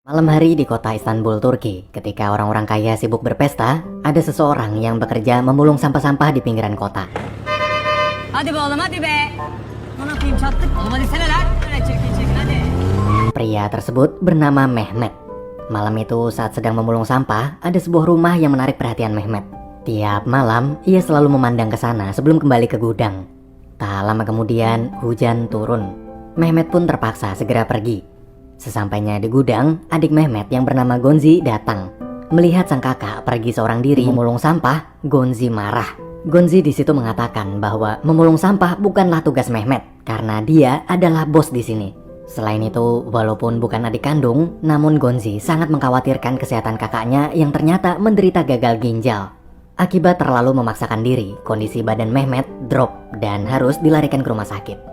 Malam hari di kota Istanbul, Turki, ketika orang-orang kaya sibuk berpesta, ada seseorang yang bekerja memulung sampah-sampah di pinggiran kota. Hadi be oğlum hadi be. Bunu yapayım çattık. Oğlum hadi sene lan. Öyle çirkin çirkin hadi. Pria tersebut bernama Mehmet. Malam itu saat sedang memulung sampah, ada sebuah rumah yang menarik perhatian Mehmet. Tiap malam, ia selalu memandang ke sana sebelum kembali ke gudang. Tak lama kemudian, hujan turun. Mehmet pun terpaksa segera pergi. Sesampainya di gudang, adik Mehmet yang bernama Gonzi datang. Melihat sang kakak pergi seorang diri memulung sampah, Gonzi marah. Gonzi di situ mengatakan bahwa memulung sampah bukanlah tugas Mehmet karena dia adalah bos di sini. Selain itu, walaupun bukan adik kandung, namun Gonzi sangat mengkhawatirkan kesehatan kakaknya yang ternyata menderita gagal ginjal. Akibat terlalu memaksakan diri, kondisi badan Mehmet drop dan harus dilarikan ke rumah sakit.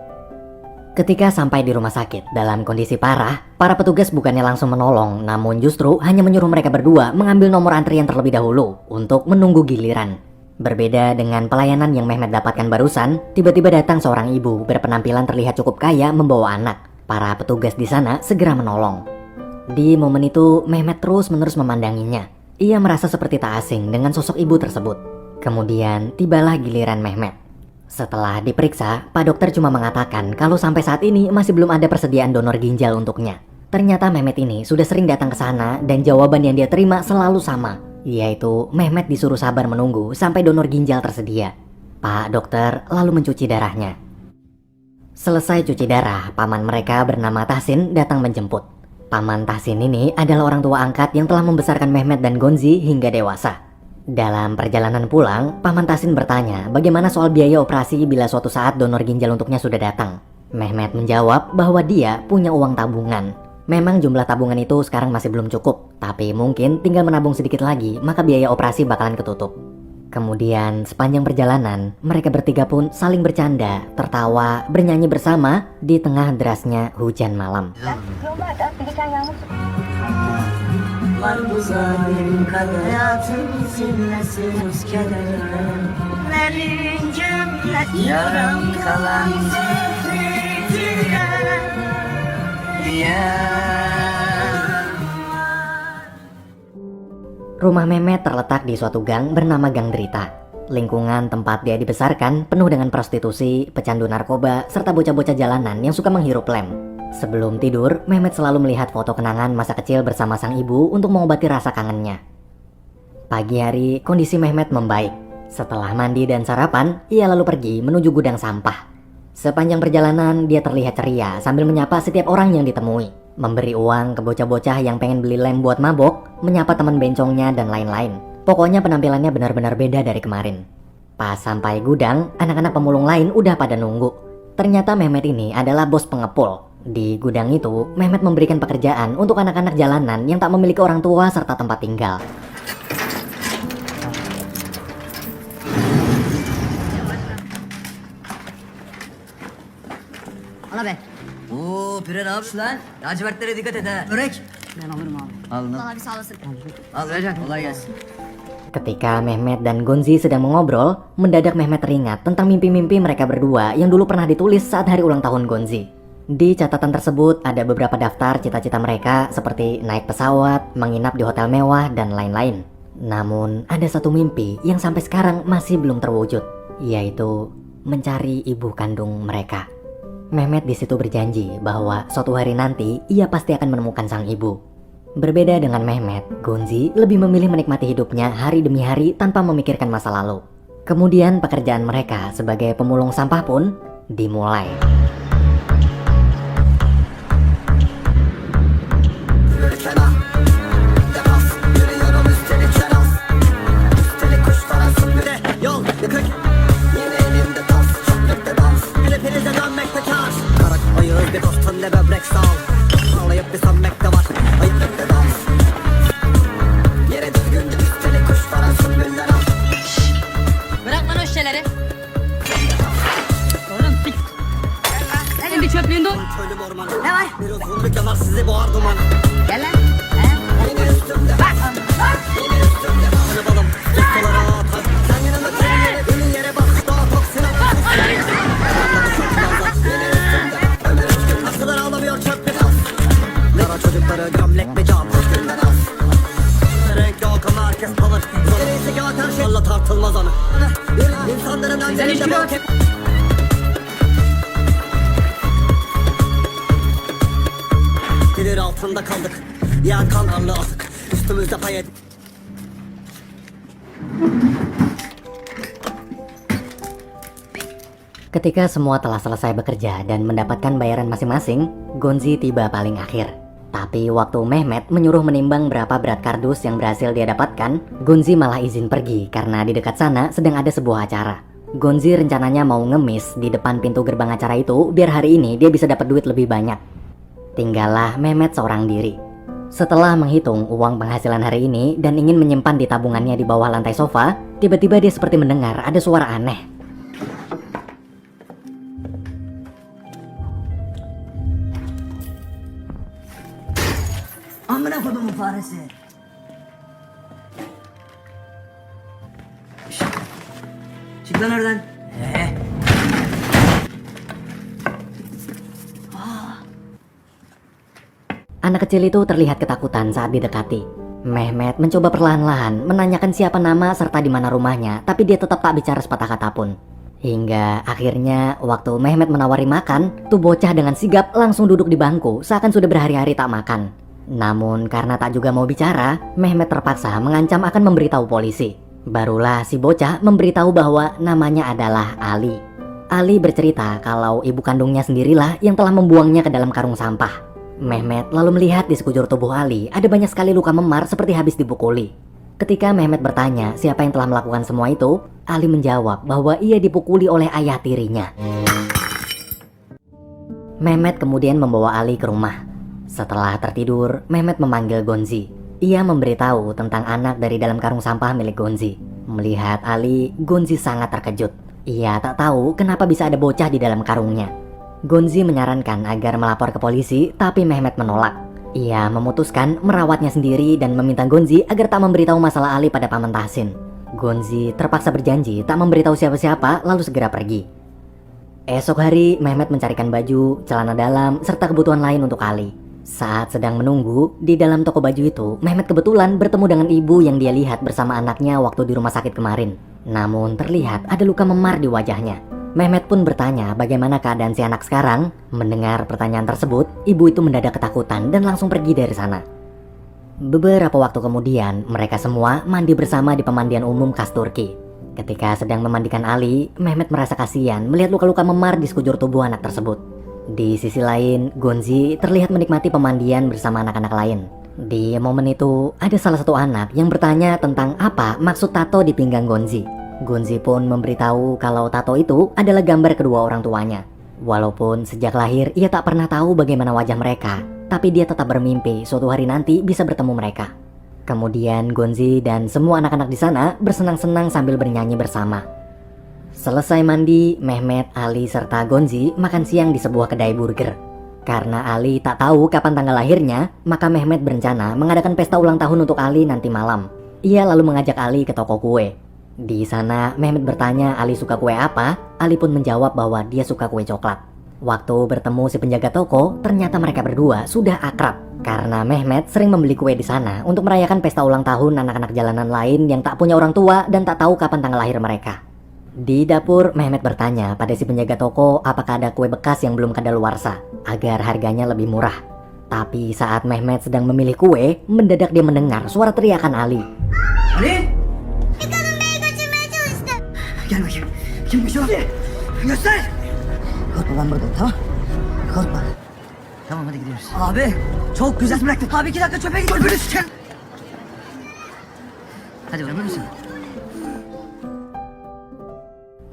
Ketika sampai di rumah sakit dalam kondisi parah, para petugas bukannya langsung menolong, namun justru hanya menyuruh mereka berdua mengambil nomor antrian terlebih dahulu untuk menunggu giliran. Berbeda dengan pelayanan yang Mehmet dapatkan barusan, tiba-tiba datang seorang ibu berpenampilan terlihat cukup kaya membawa anak. Para petugas di sana segera menolong. Di momen itu, Mehmet terus-menerus memandanginya. Ia merasa seperti tak asing dengan sosok ibu tersebut. Kemudian tibalah giliran Mehmet. Setelah diperiksa, Pak Dokter cuma mengatakan kalau sampai saat ini masih belum ada persediaan donor ginjal untuknya. Ternyata Mehmet ini sudah sering datang ke sana dan jawaban yang dia terima selalu sama, yaitu Mehmet disuruh sabar menunggu sampai donor ginjal tersedia. Pak Dokter lalu mencuci darahnya. Selesai cuci darah, paman mereka bernama Tahsin datang menjemput. Paman Tahsin ini adalah orang tua angkat yang telah membesarkan Mehmet dan Gonzi hingga dewasa. Dalam perjalanan pulang, paman Tahsin bertanya bagaimana soal biaya operasi bila suatu saat donor ginjal untuknya sudah datang. Mehmet menjawab bahwa dia punya uang tabungan. Memang jumlah tabungan itu sekarang masih belum cukup, tapi mungkin tinggal menabung sedikit lagi, maka biaya operasi bakalan ketutup. Kemudian sepanjang perjalanan, mereka bertiga pun saling bercanda, tertawa, bernyanyi bersama di tengah derasnya hujan malam. Rumah Mehmet terletak di suatu gang bernama Gang Derita. Lingkungan tempat dia dibesarkan penuh dengan prostitusi, pecandu narkoba, serta bocah-bocah jalanan yang suka menghirup lem. Sebelum tidur, Mehmet selalu melihat foto kenangan masa kecil bersama sang ibu untuk mengobati rasa kangennya. Pagi hari, kondisi Mehmet membaik. Setelah mandi dan sarapan, ia lalu pergi menuju gudang sampah. Sepanjang perjalanan, dia terlihat ceria sambil menyapa setiap orang yang ditemui. Memberi uang ke bocah-bocah yang pengen beli lem buat mabok, menyapa teman bencongnya dan lain-lain. Pokoknya penampilannya benar-benar beda dari kemarin. Pas sampai gudang, anak-anak pemulung lain udah pada nunggu. Ternyata Mehmet ini adalah bos pengepul. Di gudang itu, Mehmet memberikan pekerjaan untuk anak-anak jalanan yang tak memiliki orang tua serta tempat tinggal. Ana be. Oo Pire ne yapıyorsun lan? Lacivertlere dikkat et ha. Börek. Ben alırım abi. Al lan. Allah abi sağ olasın. Al Recan. Kolay gelsin. Ketika Mehmet dan Gonzi sedang mengobrol, mendadak Mehmet teringat tentang mimpi-mimpi mereka berdua yang dulu pernah ditulis saat hari ulang tahun Gonzi. Di catatan tersebut ada beberapa daftar cita-cita mereka seperti naik pesawat, menginap di hotel mewah, dan lain-lain. Namun ada satu mimpi yang sampai sekarang masih belum terwujud, yaitu mencari ibu kandung mereka. Mehmet di situ berjanji bahwa suatu hari nanti ia pasti akan menemukan sang ibu. Berbeda dengan Mehmet, Gonzi lebih memilih menikmati hidupnya hari demi hari tanpa memikirkan masa lalu. Kemudian pekerjaan mereka sebagai pemulung sampah pun dimulai. Bırak lan o şişeleri. Oğlum sik. Senin bir çöplüğün dur. Ne var? Gel lan. Bak. Çocukları gömlek mi cam herkes kalır. Neyse ki atar şeyle tartılmaz onu. İnsanların önlerinde bak. Gelir altında kaldık. Yer kanarlı atık. Üstümüzde payet. Ketika semua telah selesai bekerja dan mendapatkan bayaran masing-masing, Gonzi tiba paling akhir. Tapi waktu Mehmet menyuruh menimbang berapa berat kardus yang berhasil dia dapatkan, Gonzi malah izin pergi karena di dekat sana sedang ada sebuah acara. Gonzi rencananya mau ngemis di depan pintu gerbang acara itu biar hari ini dia bisa dapat duit lebih banyak. Tinggallah Mehmet seorang diri. Setelah menghitung uang penghasilan hari ini dan ingin menyimpan di tabungannya di bawah lantai sofa, tiba-tiba dia seperti mendengar ada suara aneh. Amına kodumun faresi. Çık lan oradan. Anak kecil itu terlihat ketakutan saat didekati. Mehmet mencoba perlahan-lahan menanyakan siapa nama serta di mana rumahnya, tapi dia tetap tak bicara sepatah kata pun. Hingga akhirnya waktu Mehmet menawari makan, tuh bocah dengan sigap langsung duduk di bangku seakan sudah berhari-hari tak makan. Namun karena tak juga mau bicara, Mehmet terpaksa mengancam akan memberitahu polisi. Barulah si bocah memberitahu bahwa namanya adalah Ali. Ali bercerita kalau ibu kandungnya sendirilah yang telah membuangnya ke dalam karung sampah. Mehmet lalu melihat di sekujur tubuh Ali ada banyak sekali luka memar seperti habis dipukuli. Ketika Mehmet bertanya siapa yang telah melakukan semua itu, Ali menjawab bahwa ia dipukuli oleh ayah tirinya. Mehmet kemudian membawa Ali ke rumah. Setelah tertidur, Mehmet memanggil Gonzi. Ia memberitahu tentang anak dari dalam karung sampah milik Gonzi. Melihat Ali, Gonzi sangat terkejut. Ia tak tahu kenapa bisa ada bocah di dalam karungnya. Gonzi menyarankan agar melapor ke polisi, tapi Mehmet menolak. Ia memutuskan merawatnya sendiri dan meminta Gonzi agar tak memberitahu masalah Ali pada Paman Tahsin. Gonzi terpaksa berjanji tak memberitahu siapa-siapa lalu segera pergi. Esok hari, Mehmet mencarikan baju, celana dalam, serta kebutuhan lain untuk Ali. Saat sedang menunggu, di dalam toko baju itu, Mehmet kebetulan bertemu dengan ibu yang dia lihat bersama anaknya waktu di rumah sakit kemarin. Namun terlihat ada luka memar di wajahnya. Mehmet pun bertanya bagaimana keadaan si anak sekarang. Mendengar pertanyaan tersebut, ibu itu mendadak ketakutan dan langsung pergi dari sana. Beberapa waktu kemudian, mereka semua mandi bersama di pemandian umum khas Turki. Ketika sedang memandikan Ali, Mehmet merasa kasihan melihat luka-luka memar di sekujur tubuh anak tersebut. Di sisi lain, Gonzi terlihat menikmati pemandian bersama anak-anak lain. Di momen itu, ada salah satu anak yang bertanya tentang apa maksud tato di pinggang Gonzi. Gonzi pun memberitahu kalau tato itu adalah gambar kedua orang tuanya. Walaupun sejak lahir ia tak pernah tahu bagaimana wajah mereka, tapi dia tetap bermimpi suatu hari nanti bisa bertemu mereka. Kemudian Gonzi dan semua anak-anak di sana bersenang-senang sambil bernyanyi bersama. Selesai mandi, Mehmet, Ali, serta Gonzi makan siang di sebuah kedai burger. Karena Ali tak tahu kapan tanggal lahirnya, maka Mehmet berencana mengadakan pesta ulang tahun untuk Ali nanti malam. Ia lalu mengajak Ali ke toko kue. Di sana, Mehmet bertanya Ali suka kue apa. Ali pun menjawab bahwa dia suka kue coklat. Waktu bertemu si penjaga toko, ternyata mereka berdua sudah akrab. Karena Mehmet sering membeli kue di sana untuk merayakan pesta ulang tahun anak-anak jalanan lain yang tak punya orang tua dan tak tahu kapan tanggal lahir mereka. Di dapur, Mehmet bertanya pada si penjaga toko apakah ada kue bekas yang belum kadaluarsa agar harganya lebih murah. Tapi saat Mehmet sedang memilih kue, mendadak dia mendengar suara teriakan Ali. Ali! Gel bakayım. Kimmiş o? Göster! Korkma ben buradayım, tamam? Korkma. Tamam hadi gidiyoruz. Abi çok güzel bıraktın. Abi 2 dakika çöpe gidiyor. Böyle sıçarım. Hadi beraber misin?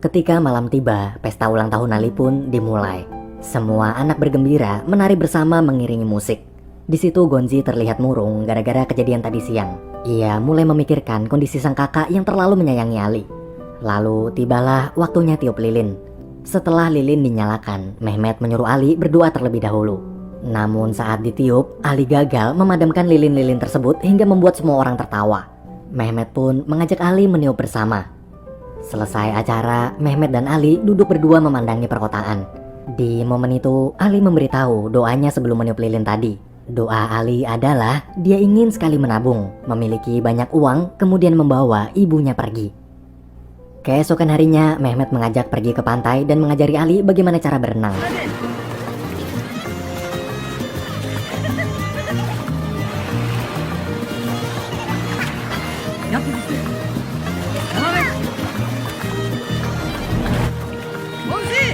Ketika malam tiba, pesta ulang tahun Ali pun dimulai. Semua anak bergembira menari bersama mengiringi musik. Di situ Gonzi terlihat murung gara-gara kejadian tadi siang. Ia mulai memikirkan kondisi sang kakak yang terlalu menyayangi Ali. Lalu tibalah waktunya tiup lilin. Setelah lilin dinyalakan, Mehmet menyuruh Ali berdoa terlebih dahulu. Namun saat ditiup, Ali gagal memadamkan lilin-lilin tersebut hingga membuat semua orang tertawa. Mehmet pun mengajak Ali meniup bersama. Selesai acara, Mehmet dan Ali duduk berdua memandangi perkotaan. Di momen itu, Ali memberitahu doanya sebelum meniup lilin tadi. Doa Ali adalah dia ingin sekali menabung, memiliki banyak uang, kemudian membawa ibunya pergi. Keesokan harinya, Mehmet mengajak pergi ke pantai dan mengajari Ali bagaimana cara berenang. Yapma. Devam et. Gonzi!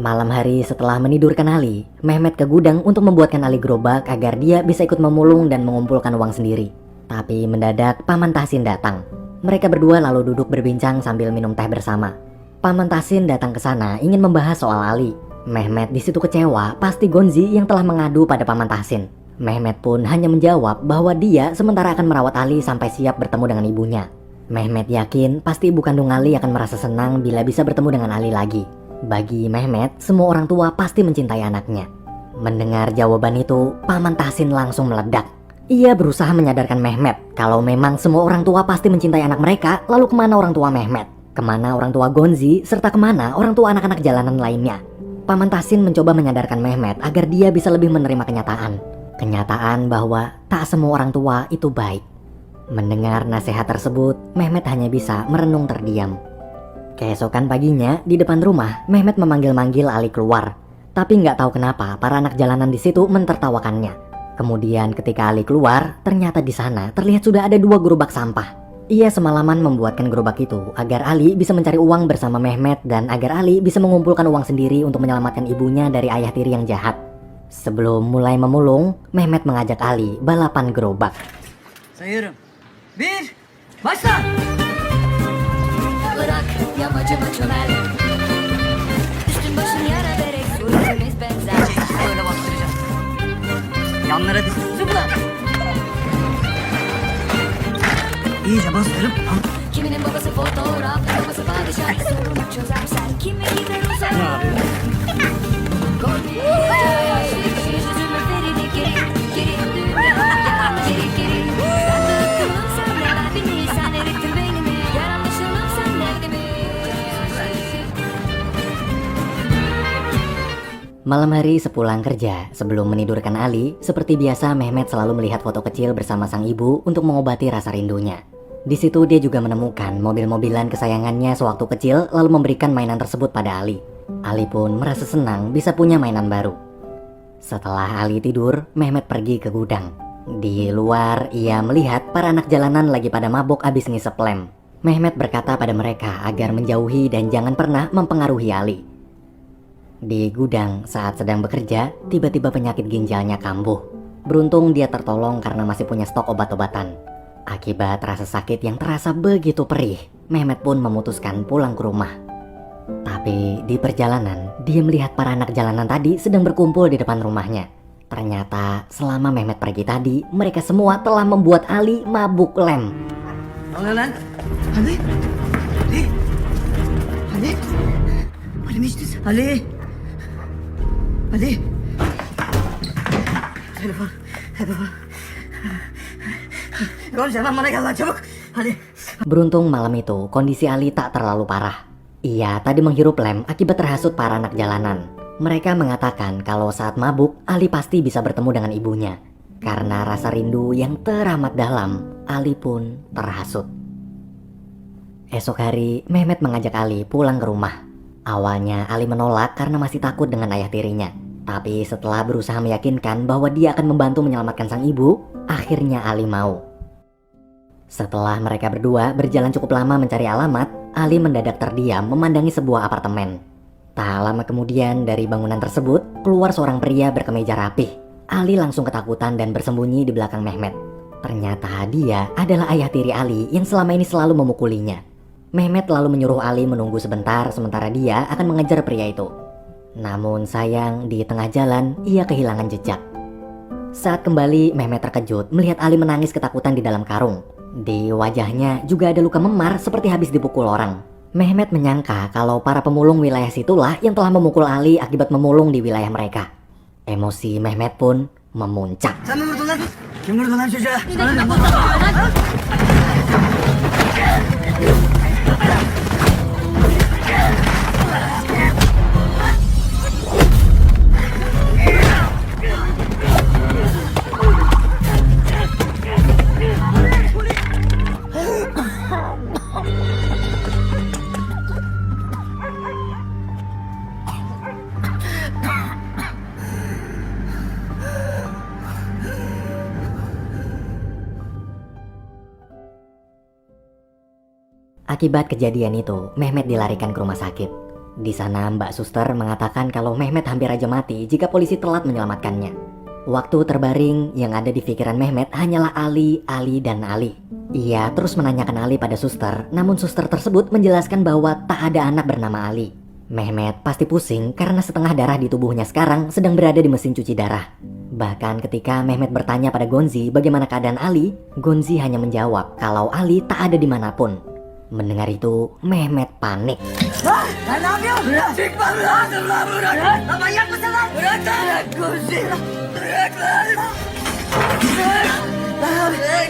Malam hari setelah menidurkan Ali, Mehmet ke gudang untuk membuatkan Ali gerobak agar dia bisa ikut memulung dan mengumpulkan uang sendiri. Tapi mendadak Paman Tahsin datang. Mereka berdua lalu duduk berbincang sambil minum teh bersama. Paman Tahsin datang ke sana ingin membahas soal Ali. Mehmet di situ kecewa, pasti Gonzi yang telah mengadu pada Paman Tahsin. Mehmet pun hanya menjawab bahwa dia sementara akan merawat Ali sampai siap bertemu dengan ibunya. Mehmet yakin pasti ibu kandung Ali akan merasa senang bila bisa bertemu dengan Ali lagi. Bagi Mehmet, semua orang tua pasti mencintai anaknya. Mendengar jawaban itu, Paman Tahsin langsung meledak. Ia berusaha menyadarkan Mehmet kalau memang semua orang tua pasti mencintai anak mereka, lalu kemana orang tua Mehmet? Kemana orang tua Gonzi, serta kemana orang tua anak-anak jalanan lainnya? Paman Tahsin mencoba menyadarkan Mehmet agar dia bisa lebih menerima kenyataan. Kenyataan bahwa tak semua orang tua itu baik. Mendengar nasihat tersebut, Mehmet hanya bisa merenung terdiam. Keesokan paginya, di depan rumah, Mehmet memanggil-manggil Ali keluar. Tapi nggak tahu kenapa para anak jalanan di situ mentertawakannya. Kemudian ketika Ali keluar, ternyata di sana terlihat sudah ada 2 gerobak sampah. Ia semalaman membuatkan gerobak itu agar Ali bisa mencari uang bersama Mehmet dan agar Ali bisa mengumpulkan uang sendiri untuk menyelamatkan ibunya dari ayah tiri yang jahat. Sebelum mulai memulung, Mehmet mengajak Ali balapan gerobak. Sayıyorum. 1, başla! Bırak yamacıma çömel. Üstün başın yara vererek suretimiz benzer. Böyle bastıracağım. Yanlara diz. Zıpla! İyice bastırıp Kiminin babası fotoğraf, babası padişah. Sorunu çözersen kimi gider uzak. Korkma, yüzüme feride geri, geri dünya, geri geri. Ben bıkkınım sen de beni, sen erittin beynimi. Yaranmışım sen derdimi. Malam hari sepulang kerja, sebelum menidurkan Ali, seperti biasa Mehmet selalu melihat foto kecil bersama sang ibu untuk mengobati rasa rindunya. Di situ dia juga menemukan mobil-mobilan kesayangannya sewaktu kecil lalu memberikan mainan tersebut pada Ali. Ali pun merasa senang bisa punya mainan baru. Setelah Ali tidur, Mehmet pergi ke gudang. Di luar, ia melihat para anak jalanan lagi pada mabok abis ngisep lem. Mehmet berkata pada mereka agar menjauhi dan jangan pernah mempengaruhi Ali. Di gudang saat sedang bekerja, tiba-tiba penyakit ginjalnya kambuh. Beruntung dia tertolong karena masih punya stok obat-obatan. Akibat rasa sakit yang terasa begitu perih, Mehmet pun memutuskan pulang ke rumah. Tapi di perjalanan, dia melihat para anak jalanan tadi sedang berkumpul di depan rumahnya. Ternyata selama Mehmet pergi tadi, mereka semua telah membuat Ali mabuk lem. Ne oluyor lan? Ali? Ali? Ali? Ali mi içtin sen? Ali? Ali? Telefon. Telefon. Gonzi hemen bana gel lan çabuk. Ali. Beruntung malam itu kondisi Ali tak terlalu parah. Ia tadi menghirup lem akibat terhasut para anak jalanan. Mereka mengatakan kalau saat mabuk, Ali pasti bisa bertemu dengan ibunya. Karena rasa rindu yang teramat dalam, Ali pun terhasut. Esok hari, Mehmet mengajak Ali pulang ke rumah. Awalnya Ali menolak karena masih takut dengan ayah tirinya. Tapi setelah berusaha meyakinkan bahwa dia akan membantu menyelamatkan sang ibu, akhirnya Ali mau. Setelah mereka berdua berjalan cukup lama mencari alamat, Ali mendadak terdiam memandangi sebuah apartemen. Tak lama kemudian dari bangunan tersebut keluar seorang pria berkemeja rapih. Ali langsung ketakutan dan bersembunyi di belakang Mehmet. Ternyata dia adalah ayah tiri Ali yang selama ini selalu memukulinya. Mehmet lalu menyuruh Ali menunggu sebentar sementara dia akan mengejar pria itu. Namun sayang di tengah jalan ia kehilangan jejak. Saat kembali Mehmet terkejut melihat Ali menangis ketakutan di dalam karung. Di wajahnya juga ada luka memar seperti habis dipukul orang. Mehmet menyangka kalau para pemulung wilayah situlah yang telah memukul Ali akibat memulung di wilayah mereka. Emosi Mehmet pun memuncak. Sen mi vurdun lan? Kim vurdu lan çocuğa? Sana ne? Akibat kejadian itu, Mehmet dilarikan ke rumah sakit. Di sana Mbak Suster mengatakan kalau Mehmet hampir aja mati jika polisi telat menyelamatkannya. Waktu terbaring yang ada di pikiran Mehmet hanyalah Ali, dan Ali. Ia terus menanyakan Ali pada suster, namun suster tersebut menjelaskan bahwa tak ada anak bernama Ali. Mehmet pasti pusing karena setengah darah di tubuhnya sekarang sedang berada di mesin cuci darah. Bahkan ketika Mehmet bertanya pada Gonzi bagaimana keadaan Ali, Gonzi hanya menjawab kalau Ali tak ada dimanapun. Mendengar itu, Mehmet panik. Lan ne yapıyorsun? Bırak. Çıkma bırak. Lan bırak. Lan manyak mısın lan? Bırak lan. Bırak Gonzi. Bırak lan. Bırak. Lan bırak.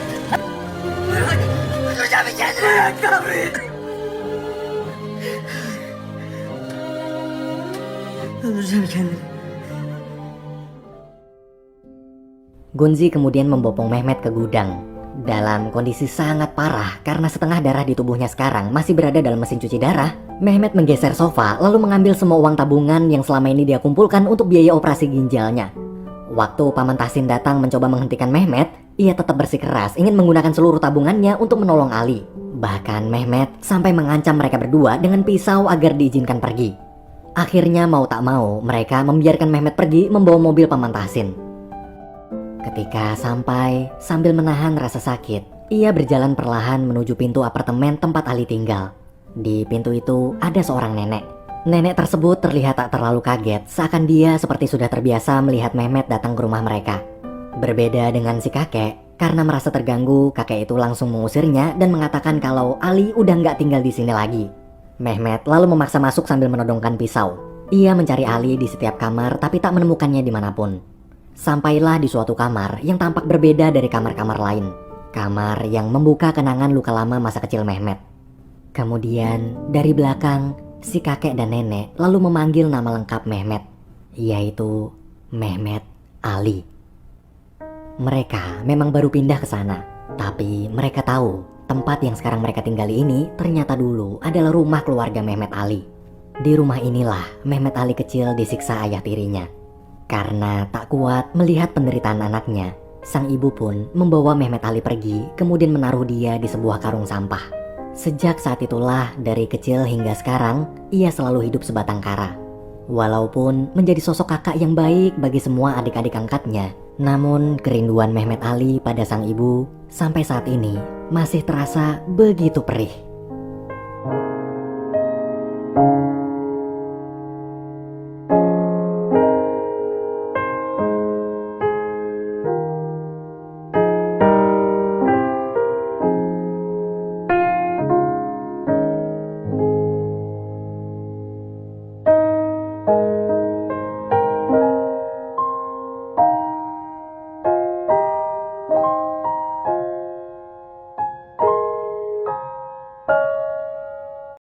Bırak. Öldüreceğim kendini. Bırak lan bırak. Öldüreceğim kendini. Gonzi kemudian membopong Mehmet ke gudang. Dalam kondisi sangat parah karena setengah darah di tubuhnya sekarang masih berada dalam mesin cuci darah, Mehmet menggeser sofa lalu mengambil semua uang tabungan yang selama ini dia kumpulkan untuk biaya operasi ginjalnya. Waktu Paman Tahsin datang mencoba menghentikan Mehmet, ia tetap bersikeras ingin menggunakan seluruh tabungannya untuk menolong Ali. Bahkan Mehmet sampai mengancam mereka berdua dengan pisau agar diizinkan pergi. Akhirnya mau tak mau mereka membiarkan Mehmet pergi membawa mobil Paman Tahsin. Ketika sampai, sambil menahan rasa sakit, ia berjalan perlahan menuju pintu apartemen tempat Ali tinggal. Di pintu itu ada seorang nenek. Nenek tersebut terlihat tak terlalu kaget, seakan dia seperti sudah terbiasa melihat Mehmet datang ke rumah mereka. Berbeda dengan si kakek, karena merasa terganggu, kakek itu langsung mengusirnya dan mengatakan kalau Ali udah nggak tinggal di sini lagi. Mehmet lalu memaksa masuk sambil menodongkan pisau. Ia mencari Ali di setiap kamar tapi tak menemukannya dimanapun. Sampailah di suatu kamar yang tampak berbeda dari kamar-kamar lain. Kamar yang membuka kenangan luka lama masa kecil Mehmet. Kemudian dari belakang, si kakek dan nenek lalu memanggil nama lengkap Mehmet, yaitu Mehmet Ali. Mereka memang baru pindah ke sana, tapi mereka tahu tempat yang sekarang mereka tinggali ini ternyata dulu adalah rumah keluarga Mehmet Ali. Di rumah inilah Mehmet Ali kecil disiksa ayah tirinya. Karena tak kuat melihat penderitaan anaknya, sang ibu pun membawa Mehmet Ali pergi, kemudian menaruh dia di sebuah karung sampah. Sejak saat itulah, dari kecil hingga sekarang, ia selalu hidup sebatang kara. Walaupun menjadi sosok kakak yang baik bagi semua adik-adik angkatnya, namun kerinduan Mehmet Ali pada sang ibu sampai saat ini masih terasa begitu perih.